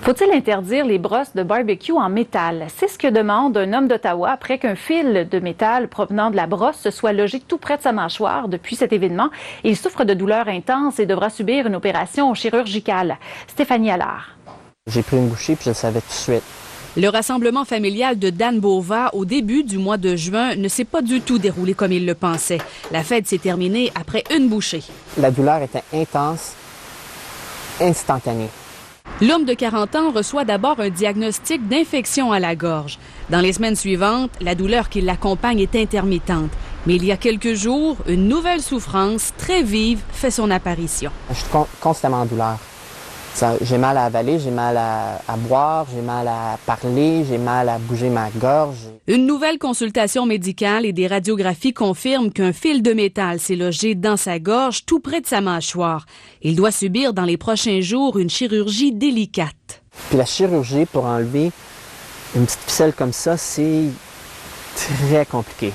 Faut-il interdire les brosses de barbecue en métal? C'est ce que demande un homme d'Ottawa après qu'un fil de métal provenant de la brosse se soit logé tout près de sa mâchoire depuis cet événement. Il souffre de douleurs intenses et devra subir une opération chirurgicale. Stéphanie Allard. J'ai pris une bouchée puis je le savais tout de suite. Le rassemblement familial de Dan Bova au début du mois de juin ne s'est pas du tout déroulé comme il le pensait. La fête s'est terminée après une bouchée. La douleur était intense, instantanée. L'homme de 40 ans reçoit d'abord un diagnostic d'infection à la gorge. Dans les semaines suivantes, la douleur qui l'accompagne est intermittente. Mais il y a quelques jours, une nouvelle souffrance très vive fait son apparition. Je suis constamment en douleur. J'ai mal à avaler, j'ai mal à boire, j'ai mal à parler, j'ai mal à bouger ma gorge. Une nouvelle consultation médicale et des radiographies confirment qu'un fil de métal s'est logé dans sa gorge tout près de sa mâchoire. Il doit subir dans les prochains jours une chirurgie délicate. Puis la chirurgie pour enlever une petite ficelle comme ça, c'est très compliqué.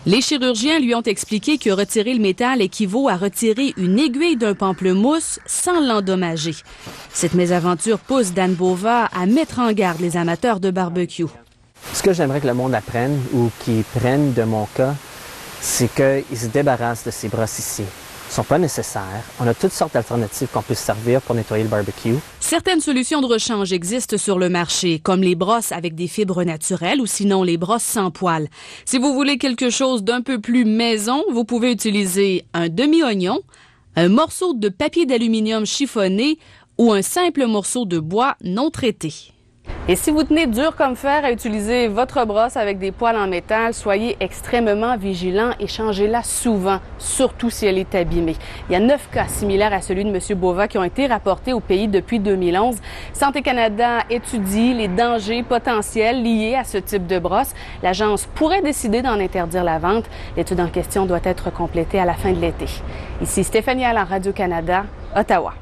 Les chirurgiens lui ont expliqué que retirer le métal équivaut à retirer une aiguille d'un pamplemousse sans l'endommager. Cette mésaventure pousse Dan Bova à mettre en garde les amateurs de barbecue. Ce que j'aimerais que le monde apprenne ou qu'ils prennent de mon cas, c'est qu'ils se débarrassent de ces brosses ici. Ils ne sont pas nécessaires. On a toutes sortes d'alternatives qu'on peut se servir pour nettoyer le barbecue. Certaines solutions de rechange existent sur le marché, comme les brosses avec des fibres naturelles ou sinon les brosses sans poils. Si vous voulez quelque chose d'un peu plus maison, vous pouvez utiliser un demi-oignon, un morceau de papier d'aluminium chiffonné ou un simple morceau de bois non traité. Et si vous tenez dur comme fer à utiliser votre brosse avec des poils en métal, soyez extrêmement vigilant et changez-la souvent, surtout si elle est abîmée. Il y a 9 cas similaires à celui de M. Bova qui ont été rapportés au pays depuis 2011. Santé Canada étudie les dangers potentiels liés à ce type de brosse. L'agence pourrait décider d'en interdire la vente. L'étude en question doit être complétée à la fin de l'été. Ici Stéphanie Allard, Radio-Canada, Ottawa.